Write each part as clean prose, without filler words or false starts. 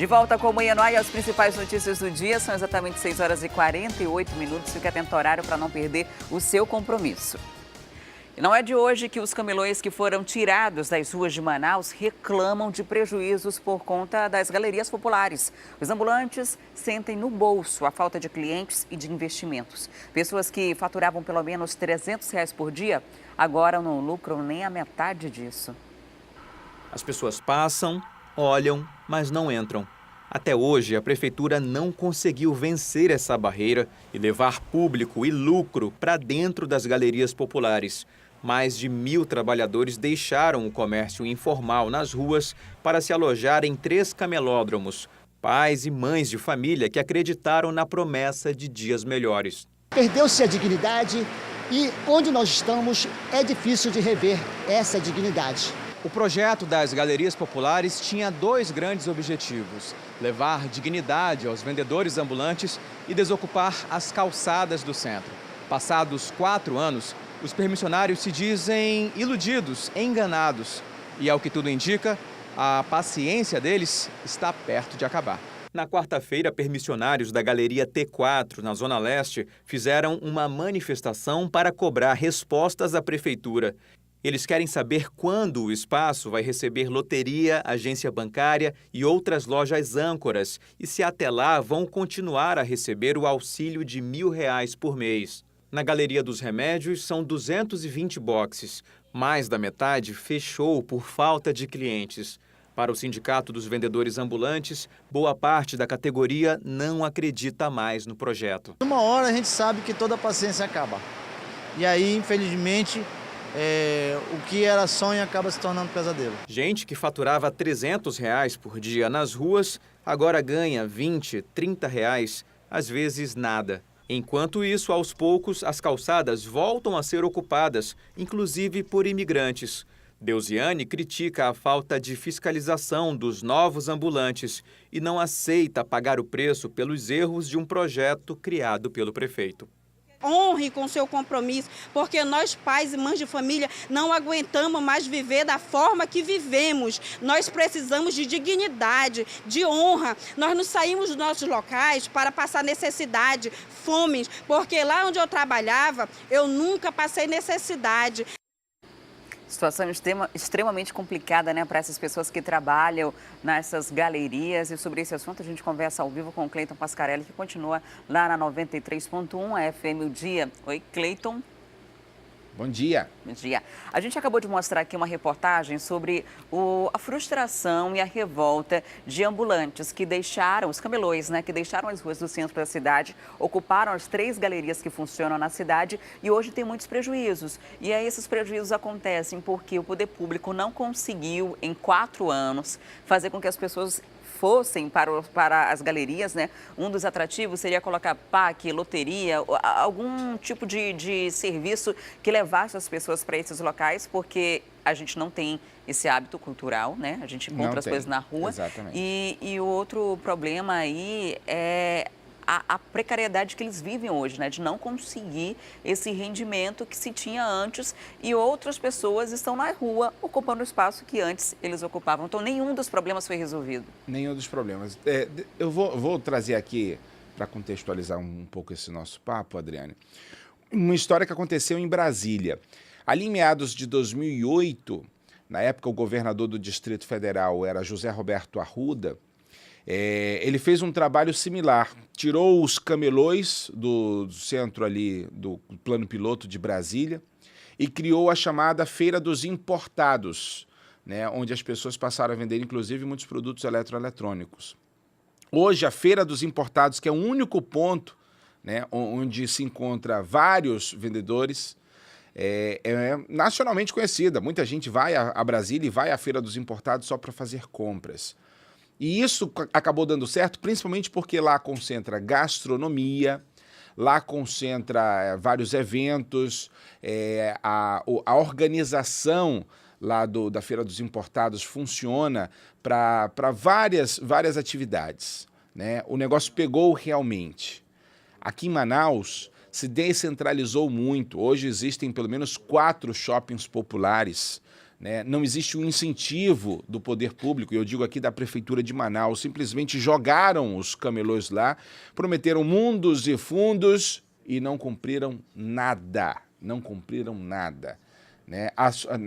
De volta com o Manhã no Ar e as principais notícias do dia. São exatamente 6 horas e 48 minutos. Fique atento ao horário para não perder o seu compromisso. E não é de hoje que os camelões que foram tirados das ruas de Manaus reclamam de prejuízos por conta das galerias populares. Os ambulantes sentem no bolso a falta de clientes e de investimentos. Pessoas que faturavam pelo menos R$300 por dia agora não lucram nem a metade disso. As pessoas passam, olham, mas não entram. Até hoje, a prefeitura não conseguiu vencer essa barreira e levar público e lucro para dentro das galerias populares. Mais de 1.000 trabalhadores deixaram o comércio informal nas ruas para se alojar em 3 camelódromos. Pais e mães de família que acreditaram na promessa de dias melhores. Perdeu-se a dignidade e onde nós estamos é difícil de rever essa dignidade. O projeto das galerias populares tinha 2 grandes objetivos: levar dignidade aos vendedores ambulantes e desocupar as calçadas do centro. Passados 4 anos, os permissionários se dizem iludidos, enganados. E, ao que tudo indica, a paciência deles está perto de acabar. Na quarta-feira, permissionários da Galeria T4, na Zona Leste, fizeram uma manifestação para cobrar respostas à prefeitura. Eles querem saber quando o espaço vai receber loteria, agência bancária e outras lojas âncoras e se até lá vão continuar a receber o auxílio de R$1.000 por mês. Na Galeria dos Remédios são 220 boxes. Mais da metade fechou por falta de clientes. Para o Sindicato dos Vendedores Ambulantes, boa parte da categoria não acredita mais no projeto. Uma hora a gente sabe que toda a paciência acaba. E aí, infelizmente, o que era sonho acaba se tornando pesadelo. Gente que faturava R$300 por dia nas ruas, agora ganha R$20, R$30, às vezes nada. Enquanto isso, aos poucos, as calçadas voltam a ser ocupadas, inclusive por imigrantes. Deusiane critica a falta de fiscalização dos novos ambulantes e não aceita pagar o preço pelos erros de um projeto criado pelo prefeito. Honre com seu compromisso, porque nós, pais e mães de família, não aguentamos mais viver da forma que vivemos. Nós precisamos de dignidade, de honra. Nós não saímos dos nossos locais para passar necessidade, fome, porque lá onde eu trabalhava, eu nunca passei necessidade. Situação extremamente complicada, né, para essas pessoas que trabalham nessas galerias. E sobre esse assunto a gente conversa ao vivo com o Cleiton Pascarelli, que continua lá na 93.1, a FM O Dia. Oi, Cleiton. Bom dia. Bom dia. A gente acabou de mostrar aqui uma reportagem sobre a frustração e a revolta de ambulantes que deixaram, os camelões, né, que deixaram as ruas do centro da cidade, ocuparam as 3 galerias que funcionam na cidade e hoje tem muitos prejuízos. E aí esses prejuízos acontecem porque o poder público não conseguiu, em 4 anos, fazer com que as pessoas fossem para as galerias, né? Um dos atrativos seria colocar parque, loteria, algum tipo de serviço que levasse as pessoas para esses locais, porque a gente não tem esse hábito cultural, né? A gente encontra as coisas na rua. Exatamente. E o outro problema aí é a precariedade que eles vivem hoje, né? De não conseguir esse rendimento que se tinha antes e outras pessoas estão na rua ocupando o espaço que antes eles ocupavam. Então, nenhum dos problemas foi resolvido. Nenhum dos problemas. Eu vou trazer aqui, para contextualizar um pouco esse nosso papo, Adriane, uma história que aconteceu em Brasília. Ali em meados de 2008, na época o governador do Distrito Federal era José Roberto Arruda. Ele fez um trabalho similar, tirou os camelões do centro ali do plano piloto de Brasília e criou a chamada Feira dos Importados, né, onde as pessoas passaram a vender inclusive muitos produtos eletroeletrônicos. Hoje a Feira dos Importados, que é o único ponto, né, onde se encontra vários vendedores, é nacionalmente conhecida. Muita gente vai a Brasília e vai à Feira dos Importados só para fazer compras. E isso acabou dando certo, principalmente porque lá concentra gastronomia, lá concentra vários eventos, a organização lá da Feira dos Importados funciona para várias atividades, né? O negócio pegou realmente. Aqui em Manaus se descentralizou muito. Hoje existem pelo menos 4 shoppings populares, né? Não existe um incentivo do poder público, eu digo aqui da Prefeitura de Manaus, simplesmente jogaram os camelôs lá, prometeram mundos e fundos e não cumpriram nada, não cumpriram nada. Né?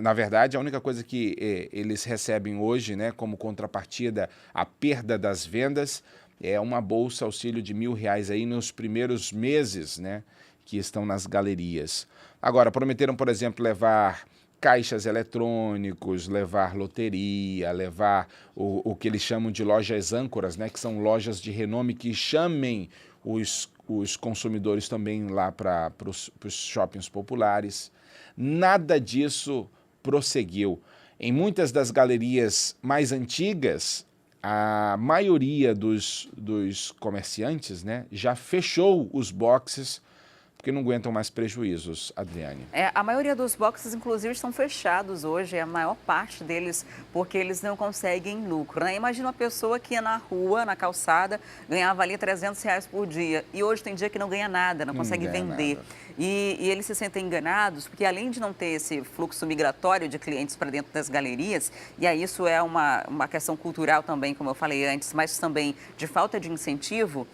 Na verdade, a única coisa que eles recebem hoje, né, como contrapartida à perda das vendas, é uma bolsa auxílio de R$1.000 aí nos primeiros meses, né, que estão nas galerias. Agora, prometeram, por exemplo, levar caixas eletrônicos, levar loteria, levar o que eles chamam de lojas âncoras, né, que são lojas de renome que chamem os consumidores também lá para os shoppings populares. Nada disso prosseguiu. Em muitas das galerias mais antigas, a maioria dos comerciantes, né, já fechou os boxes porque não aguentam mais prejuízos, Adriane. A maioria dos boxes, inclusive, estão fechados hoje, a maior parte deles, porque eles não conseguem lucro, né? Imagina uma pessoa que ia na rua, na calçada, ganhava ali R$300 por dia, e hoje tem dia que não ganha nada, não consegue vender. E eles se sentem enganados, porque além de não ter esse fluxo migratório de clientes para dentro das galerias, e aí isso é uma questão cultural também, como eu falei antes, mas também de falta de incentivo,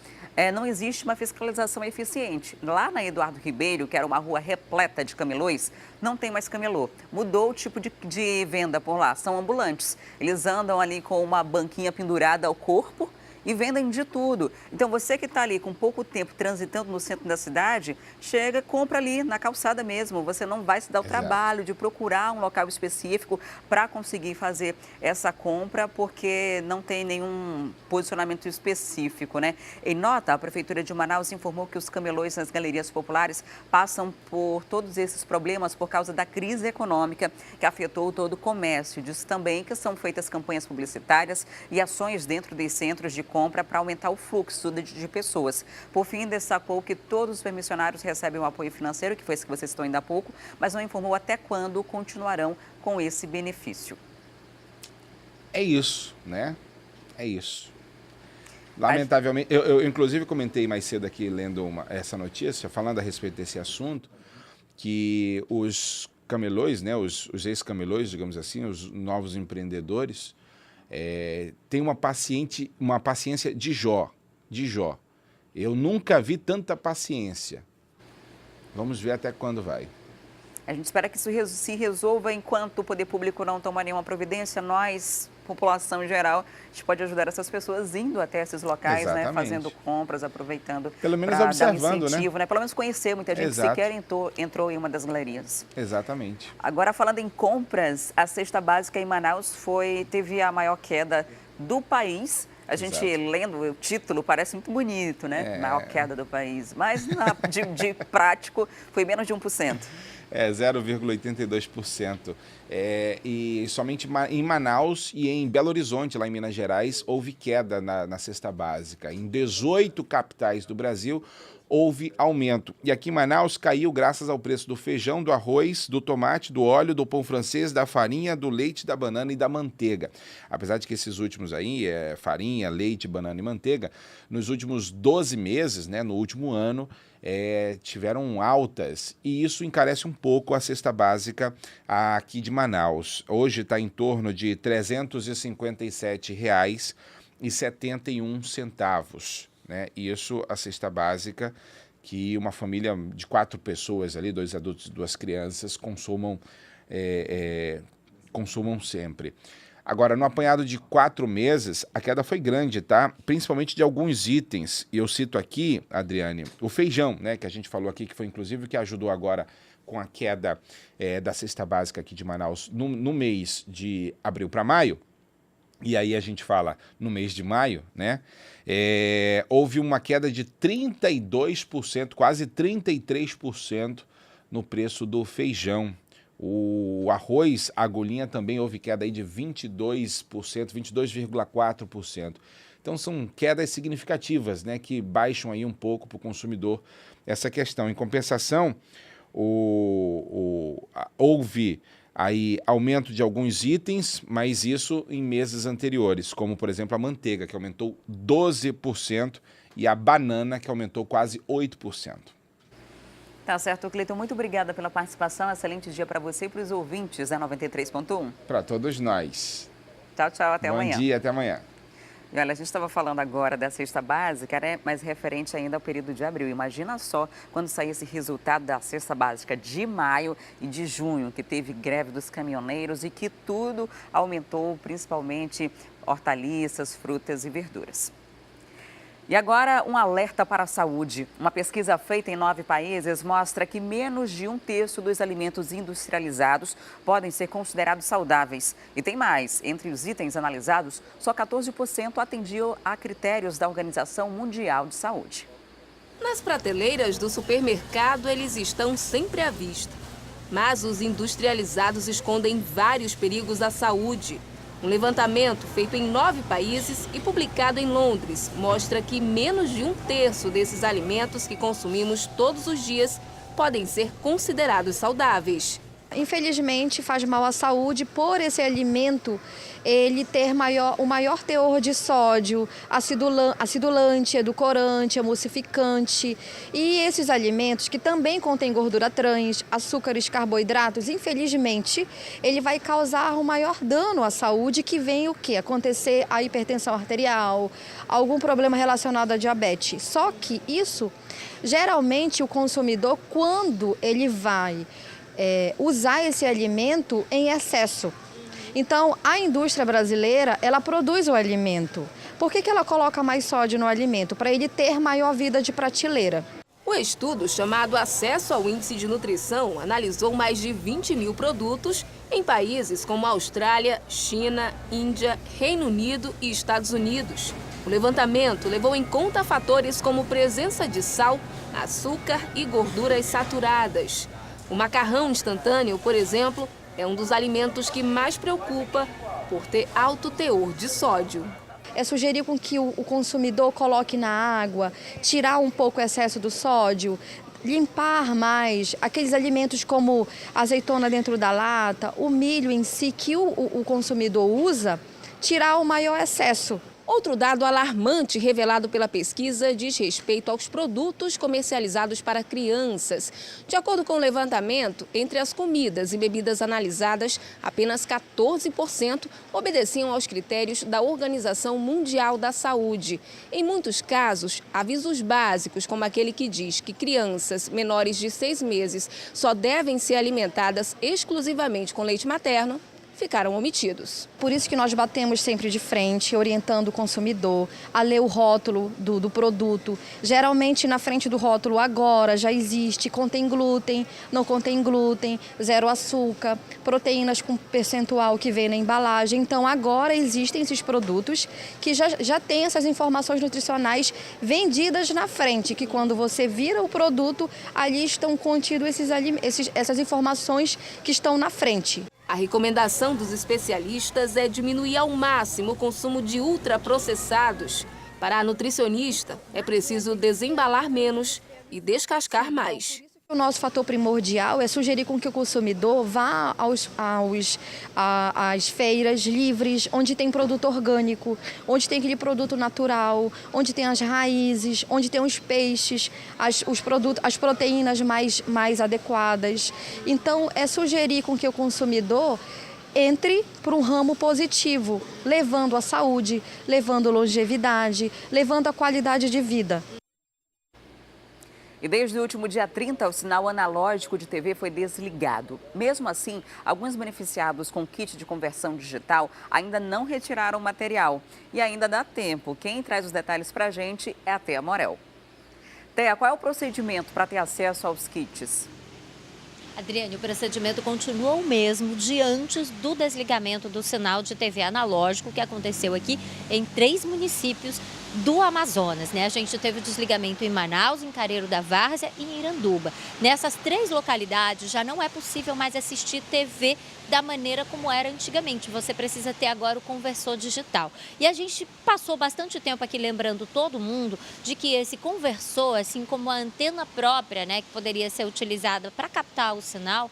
não existe uma fiscalização eficiente. Lá na Eduardo Ribeiro, que era uma rua repleta de camelôs, não tem mais camelô. Mudou o tipo de venda por lá, são ambulantes. Eles andam ali com uma banquinha pendurada ao corpo e vendem de tudo. Então, você que está ali com pouco tempo transitando no centro da cidade, chega, compra ali na calçada mesmo. Você não vai se dar o trabalho de procurar um local específico para conseguir fazer essa compra, porque não tem nenhum posicionamento específico, né? Em nota, a Prefeitura de Manaus informou que os camelôs nas galerias populares passam por todos esses problemas por causa da crise econômica que afetou todo o comércio. Diz também que são feitas campanhas publicitárias e ações dentro dos centros de compra para aumentar o fluxo de pessoas. Por fim, destacou que todos os permissionários recebem um apoio financeiro, que foi isso que você citou ainda há pouco, mas não informou até quando continuarão com esse benefício. É isso, né? É isso. Lamentavelmente, eu inclusive comentei mais cedo aqui, lendo essa notícia, falando a respeito desse assunto, que os camelôs, né, os ex-camelôs, digamos assim, os novos empreendedores, tem uma paciência de Jó. Eu nunca vi tanta paciência. Vamos ver até quando vai. A gente espera que isso se resolva enquanto o poder público não tomar nenhuma providência. Nós, população em geral, a gente pode ajudar essas pessoas indo até esses locais, né, fazendo compras, aproveitando. Pelo menos observando, incentivo, né? Pelo menos conhecer. Muita gente sequer entrou em uma das galerias. Exatamente. Agora, falando em compras, a cesta básica em Manaus teve a maior queda do país. A gente lendo o título parece muito bonito, né? Maior queda do país. Mas de prático foi menos de 1%. 0,82%. E somente em Manaus e em Belo Horizonte, lá em Minas Gerais, houve queda na cesta básica. Em 18 capitais do Brasil, houve aumento. E aqui em Manaus caiu graças ao preço do feijão, do arroz, do tomate, do óleo, do pão francês, da farinha, do leite, da banana e da manteiga. Apesar de que esses últimos aí, farinha, leite, banana e manteiga, nos últimos 12 meses, né, no último ano, tiveram altas, e isso encarece um pouco a cesta básica aqui de Manaus. Hoje está em torno de R$ 357,71, né? Isso a cesta básica que uma família de 4 pessoas ali, 2 adultos e 2 crianças, consumam sempre. Agora, no apanhado de 4 meses, a queda foi grande, tá? Principalmente de alguns itens. E eu cito aqui, Adriane, o feijão, né? Que a gente falou aqui, que foi inclusive o que ajudou agora com a queda da cesta básica aqui de Manaus no mês de abril para maio. E aí a gente fala no mês de maio, né? Houve uma queda de 32%, quase 33% no preço do feijão. O arroz, a agulhinha, também houve queda aí de 22%, 22,4%. Então são quedas significativas, né, que baixam aí um pouco para o consumidor essa questão. Em compensação, houve aí aumento de alguns itens, mas isso em meses anteriores, como por exemplo a manteiga, que aumentou 12%, e a banana, que aumentou quase 8%. Tá certo, Cleiton. Muito obrigada pela participação. Excelente dia para você e para os ouvintes da 93.1. Para todos nós. Tchau, tchau. Até amanhã. Bom dia, até amanhã. E olha, a gente estava falando agora da cesta básica, né? Mas referente ainda ao período de abril. Imagina só quando sair esse resultado da cesta básica de maio e de junho, que teve greve dos caminhoneiros e que tudo aumentou, principalmente hortaliças, frutas e verduras. E agora, um alerta para a saúde. Uma pesquisa feita em 9 países mostra que menos de 1/3 dos alimentos industrializados podem ser considerados saudáveis. E tem mais, entre os itens analisados, só 14% atendiam a critérios da Organização Mundial de Saúde. Nas prateleiras do supermercado, eles estão sempre à vista. Mas os industrializados escondem vários perigos à saúde. Um levantamento feito em 9 países e publicado em Londres mostra que menos de 1/3 desses alimentos que consumimos todos os dias podem ser considerados saudáveis. Infelizmente, faz mal à saúde por esse alimento ele ter o maior teor de sódio, acidulante, edulcorante, emulsificante. E esses alimentos que também contêm gordura trans, açúcares, carboidratos, infelizmente, ele vai causar o maior dano à saúde, que vem o quê? Acontecer a hipertensão arterial, algum problema relacionado à diabetes. Só que isso, geralmente, o consumidor, quando ele vai usar esse alimento em excesso. Então, a indústria brasileira, ela produz o alimento. Por que ela coloca mais sódio no alimento? Para ele ter maior vida de prateleira. O estudo, chamado Acesso ao Índice de Nutrição, analisou mais de 20 mil produtos em países como Austrália, China, Índia, Reino Unido e Estados Unidos. O levantamento levou em conta fatores como presença de sal, açúcar e gorduras saturadas. O macarrão instantâneo, por exemplo, é um dos alimentos que mais preocupa por ter alto teor de sódio. É sugerir com que o consumidor coloque na água, tirar um pouco o excesso do sódio, limpar mais aqueles alimentos como azeitona dentro da lata, o milho em si que o consumidor usa, tirar o maior excesso. Outro dado alarmante revelado pela pesquisa diz respeito aos produtos comercializados para crianças. De acordo com o levantamento, entre as comidas e bebidas analisadas, apenas 14% obedeciam aos critérios da Organização Mundial da Saúde. Em muitos casos, avisos básicos, como aquele que diz que crianças menores de 6 meses só devem ser alimentadas exclusivamente com leite materno, ficaram omitidos. Por isso que nós batemos sempre de frente, orientando o consumidor a ler o rótulo do produto. Geralmente na frente do rótulo agora já existe, contém glúten, não contém glúten, 0 açúcar, proteínas com percentual que vem na embalagem. Então agora existem esses produtos que já têm essas informações nutricionais vendidas na frente, que quando você vira o produto, ali estão contidos essas informações que estão na frente. A recomendação dos especialistas é diminuir ao máximo o consumo de ultraprocessados. Para a nutricionista, é preciso desembalar menos e descascar mais. O nosso fator primordial é sugerir com que o consumidor vá às feiras livres, onde tem produto orgânico, onde tem aquele produto natural, onde tem as raízes, onde tem os peixes, as proteínas mais adequadas. Então, é sugerir com que o consumidor entre para um ramo positivo, levando a saúde, levando longevidade, levando a qualidade de vida. E desde o último dia 30, o sinal analógico de TV foi desligado. Mesmo assim, alguns beneficiados com kit de conversão digital ainda não retiraram o material. E ainda dá tempo. Quem traz os detalhes para a gente é a Thea Morel. Thea, qual é o procedimento para ter acesso aos kits? Adriane, o procedimento continua o mesmo de antes do desligamento do sinal de TV analógico que aconteceu aqui em 3 municípios do Amazonas, né? A gente teve o desligamento em Manaus, em Careiro da Várzea e em Iranduba. Nessas 3 localidades já não é possível mais assistir TV da maneira como era antigamente. Você precisa ter agora o conversor digital. E a gente passou bastante tempo aqui lembrando todo mundo de que esse conversor, assim como a antena própria, né, que poderia ser utilizada para captar o sinal,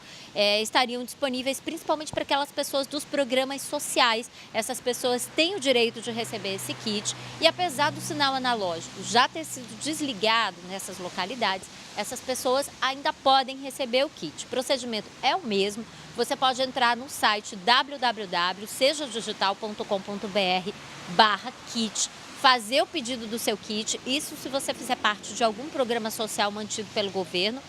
estariam disponíveis principalmente para aquelas pessoas dos programas sociais. Essas pessoas têm o direito de receber esse kit e apesar do sinal analógico já ter sido desligado nessas localidades, essas pessoas ainda podem receber o kit. O procedimento é o mesmo. Você pode entrar no site www.sejadigital.com.br/kit, fazer o pedido do seu kit, isso se você fizer parte de algum programa social mantido pelo governo,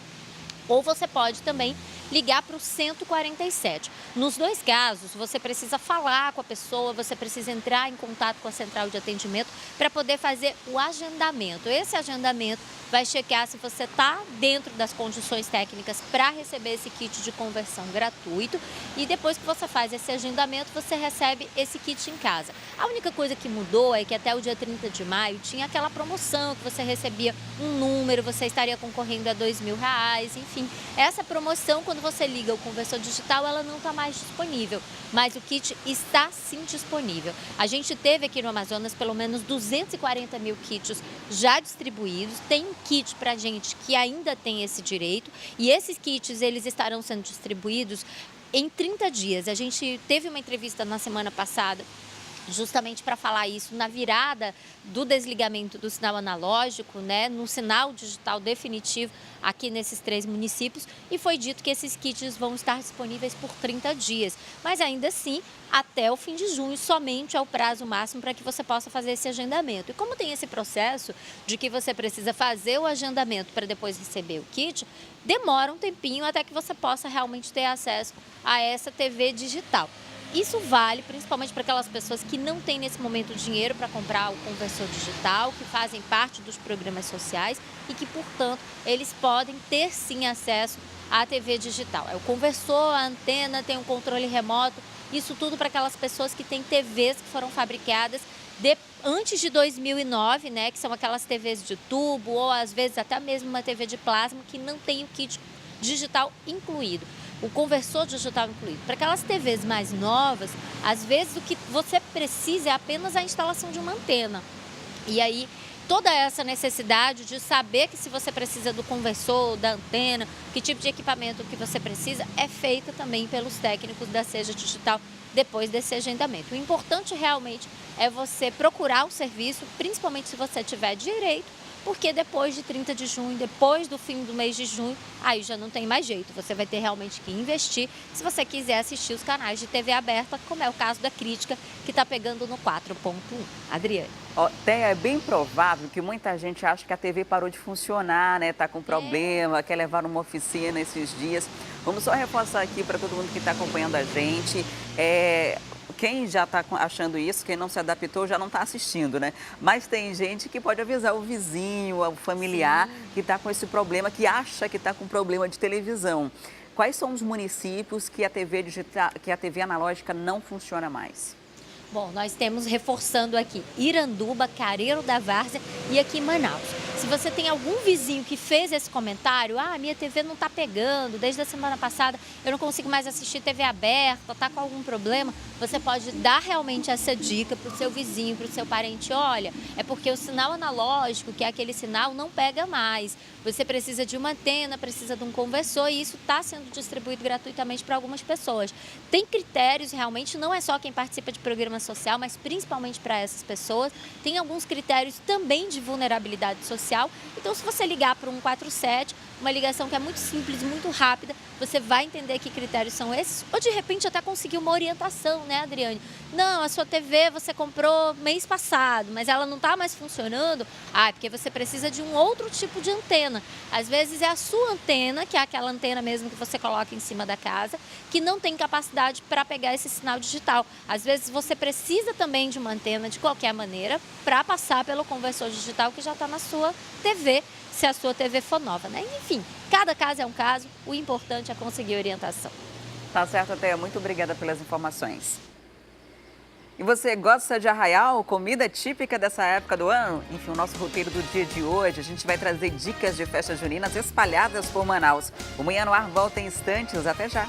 ou você pode também ligar para o 147. Nos dois casos, você precisa falar com a pessoa, você precisa entrar em contato com a central de atendimento para poder fazer o agendamento. Esse agendamento vai checar se você está dentro das condições técnicas para receber esse kit de conversão gratuito, e depois que você faz esse agendamento, você recebe esse kit em casa. A única coisa que mudou é que até o dia 30 de maio tinha aquela promoção que você recebia um número, você estaria concorrendo a R$2.000, enfim. Essa promoção, quando você liga o conversor digital, ela não está mais disponível, mas o kit está sim disponível. A gente teve aqui no Amazonas pelo menos 240 mil kits já distribuídos, tem um kit para gente que ainda tem esse direito, e esses kits eles estarão sendo distribuídos em 30 dias. A gente teve uma entrevista na semana passada justamente para falar isso, na virada do desligamento do sinal analógico, né, no sinal digital definitivo aqui nesses 3 municípios, e foi dito que esses kits vão estar disponíveis por 30 dias, mas ainda assim até o fim de junho, somente é o prazo máximo para que você possa fazer esse agendamento. E como tem esse processo de que você precisa fazer o agendamento para depois receber o kit, demora um tempinho até que você possa realmente ter acesso a essa TV digital. Isso vale principalmente para aquelas pessoas que não têm nesse momento dinheiro para comprar o conversor digital, que fazem parte dos programas sociais e que, portanto, eles podem ter sim acesso à TV digital. É o conversor, a antena, tem um controle remoto, isso tudo para aquelas pessoas que têm TVs que foram fabricadas antes de 2009, né, que são aquelas TVs de tubo ou às vezes até mesmo uma TV de plasma que não tem o kit digital incluído, o conversor digital incluído. Para aquelas TVs mais novas, às vezes o que você precisa é apenas a instalação de uma antena. E aí, toda essa necessidade de saber que se você precisa do conversor, da antena, que tipo de equipamento que você precisa, é feita também pelos técnicos da Seja Digital depois desse agendamento. O importante realmente é você procurar o serviço, principalmente se você tiver direito, porque depois de 30 de junho, depois do fim do mês de junho, aí já não tem mais jeito. Você vai ter realmente que investir se você quiser assistir os canais de TV aberta, como é o caso da Crítica, que está pegando no 4.1. Adriane. É bem provável que muita gente acha que a TV parou de funcionar, né? Está com problema, quer levar uma oficina esses dias. Vamos só reforçar aqui para todo mundo que está acompanhando a gente. Quem já está achando isso, quem não se adaptou, já não está assistindo, né? Mas tem gente que pode avisar o vizinho, o familiar, que está com esse problema, que acha que está com problema de televisão. Quais são os municípios que a TV digital, que a TV analógica não funciona mais? Bom, nós temos reforçando aqui Iranduba, Careiro da Várzea e aqui Manaus. Se você tem algum vizinho que fez esse comentário, minha TV não está pegando, desde a semana passada eu não consigo mais assistir TV aberta, está com algum problema, você pode dar realmente essa dica para o seu vizinho, para o seu parente. Olha, é porque o sinal analógico, que é aquele sinal, não pega mais. Você precisa de uma antena, precisa de um conversor, e isso está sendo distribuído gratuitamente para algumas pessoas. Tem critérios, realmente, não é só quem participa de programa social, mas principalmente para essas pessoas. Tem alguns critérios também de vulnerabilidade social. Então, se você ligar para o 147, uma ligação que é muito simples, muito rápida, você vai entender que critérios são esses, ou de repente até conseguir uma orientação, né, Adriane? Não, a sua TV você comprou mês passado, mas ela não está mais funcionando. É porque você precisa de um outro tipo de antena. Às vezes é a sua antena, que é aquela antena mesmo que você coloca em cima da casa, que não tem capacidade para pegar esse sinal digital. Às vezes você precisa também de uma antena de qualquer maneira para passar pelo conversor digital que já está na sua TV, se a sua TV for nova, né? Enfim, cada caso é um caso, o importante é conseguir orientação. Tá certo, Teia. Muito obrigada pelas informações. E você gosta de arraial, comida típica dessa época do ano? Enfim, o nosso roteiro do dia de hoje, a gente vai trazer dicas de festas juninas espalhadas por Manaus. O Manhã no Ar volta em instantes. Até já!